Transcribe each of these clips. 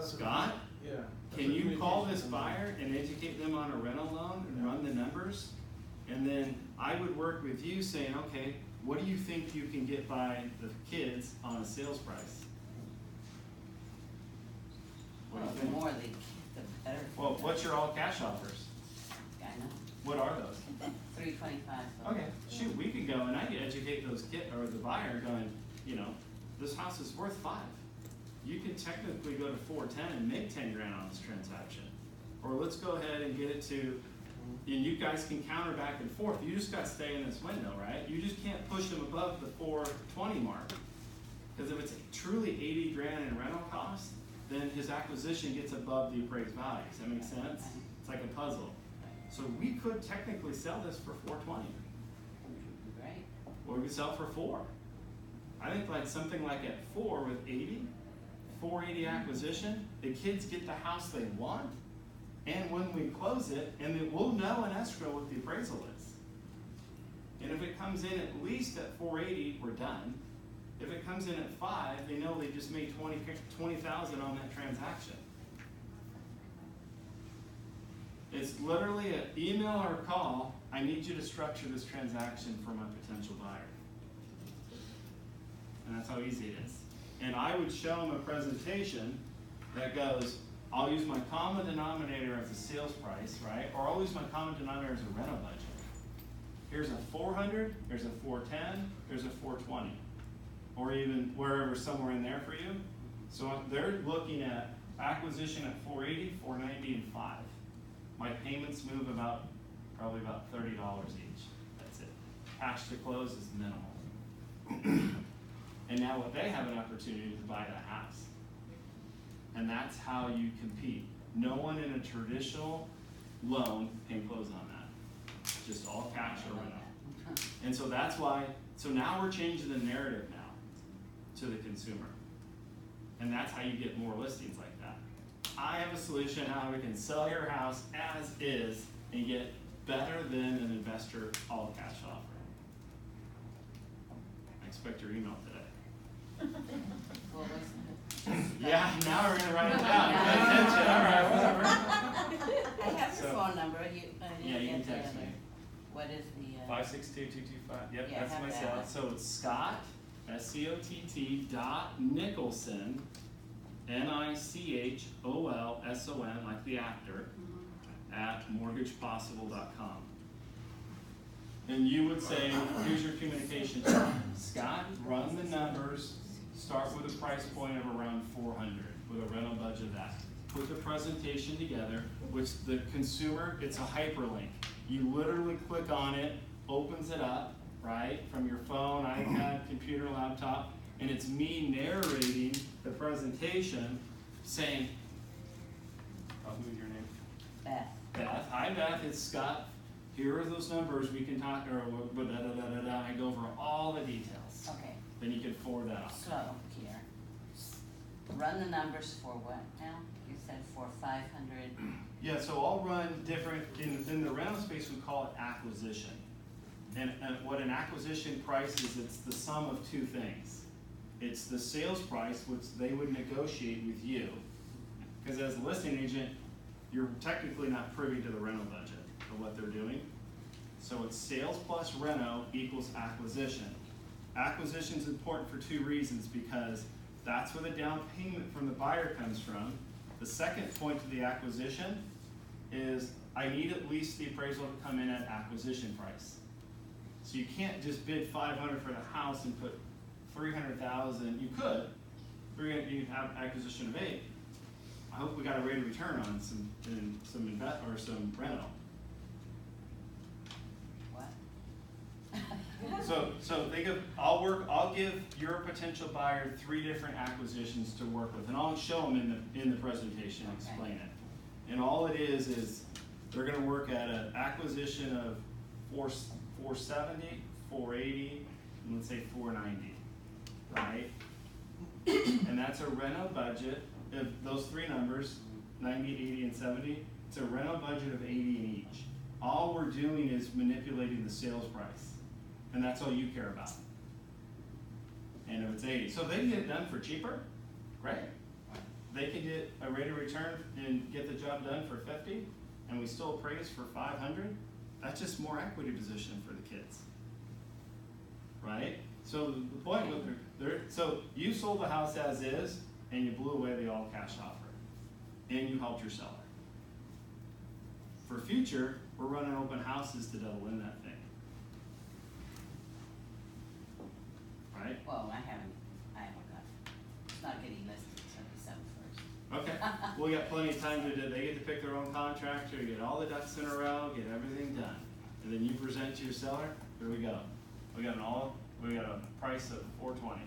Scott, Yeah. can you call this buyer and educate them on a rental loan and run the numbers? And then I would work with you saying, okay, what do you think you can get by the kids on a sales price? What Well, do you the think? more they, the better. Well, what's your all cash offers? I know. What are those? 325. So. Okay, shoot, we could go and I could educate those or the buyer going, you know, this house is worth 5. You can technically go to 410 and make 10 grand on this transaction. Or let's go ahead and get it to, and you guys can counter back and forth. You just got to stay in this window, right? You just can't push them above the 420 mark. Because if it's truly 80 grand in rental costs, then his acquisition gets above the appraised value. Does that make sense? It's like a puzzle. So we could technically sell this for 420. Right. Or we could sell for 4. I think like something like at 4 with 80, 480 acquisition, the kids get the house they want, and when we close it, and then we'll know in escrow what the appraisal is. And if it comes in at least at 480, we're done. If it comes in at 5, they know they just made 20,000 on that transaction. It's literally an email or a call. I need you to structure this transaction for my potential buyer. And that's how easy it is. And I would show them a presentation that goes, I'll use my common denominator as a sales price, right? Or I'll use my common denominator as a rental budget. Here's a 400, there's a 410, there's a 420. Or even wherever, somewhere in there for you. So they're looking at acquisition at 480, 490, and 5. My payments move probably about $30 each. That's it. Cash to close is minimal. And now what they have an opportunity to buy that house. And that's how you compete. No one in a traditional loan can close on that. Just all cash or rental. And so that's why, so now we're changing the narrative now to the consumer. And that's how you get more listings like that. I have a solution how we can sell your house as is and get better than an investor all cash offer. I expect your email today. Well, listen. Yeah, now we're gonna write it down. Pay attention. All right, whatever. I have your So- phone number. Yeah, you can text me. What is the? 562-225. Yep, Yeah, that's have my that cell. one. So it's Scott, Scott.Nicholson, Nichholson, like the actor, at mortgagepossible.com. And you would say, here's your communication channel. Scott, run the numbers, start with a price point of around 400 with a rental budget of that. Put the presentation together, which the consumer, it's a hyperlink. You literally click on it, opens it up, right, from your phone, iPad, computer, laptop, and it's me narrating the presentation saying, oh, who's your name? Beth. Beth. Hi, Beth, it's Scott. Here are those numbers we can talk, or I go over all the details. Okay. Then you can forward that off. Slow here. Run the numbers for what now? You said for 500. Yeah, so I'll run different, in the rental space we call it acquisition. And what an acquisition price is, it's the sum of two things. It's the sales price, which they would negotiate with you. Because as a listing agent, you're technically not privy to the rental budget of what they're doing. So it's sales plus reno equals acquisition. Acquisition is important for 2 reasons, because that's where the down payment from the buyer comes from. The second point to the acquisition is I need at least the appraisal to come in at acquisition price. So you can't just bid 500 for the house and put 300,000. You could. You could have acquisition of 8. I hope we got a rate of return on some rental. What? So think of, I'll give your potential buyer 3 different acquisitions to work with, and I'll show them in the presentation and explain it. And all it is they're going to work at an acquisition of 470, 480, and let's say 490, right? And that's a rental budget of those 3 numbers, 90, 80, and 70. It's a rental budget of 80 in each. All we're doing is manipulating the sales price, and that's all you care about. And if it's 80, so if they can get it done for cheaper, great. they can get a rate of return and get the job done for 50, and we still appraise for 500, that's just more equity position for the kids. Right? So the point with so you sold the house as is, and you blew away the all cash offer. And you helped your seller. For future, we're running open houses to double in that thing. Right? Well, I haven't got, it's not getting listed until December 1st. Okay. We got plenty of time to do. They get to pick their own contractor, get all the ducks in a row, get everything done. And then you present to your seller, here we go. We got a price of $420.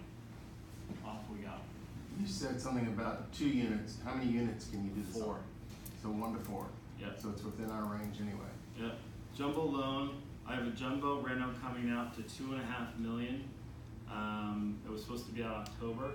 Off we go. You said something about 2 units. How many units can you do this on? 4. So 1 to 4. Yep. So it's within our range anyway. Yep. Jumbo loan. I have a jumbo reno coming out to $2.5 million. It was supposed to be out October.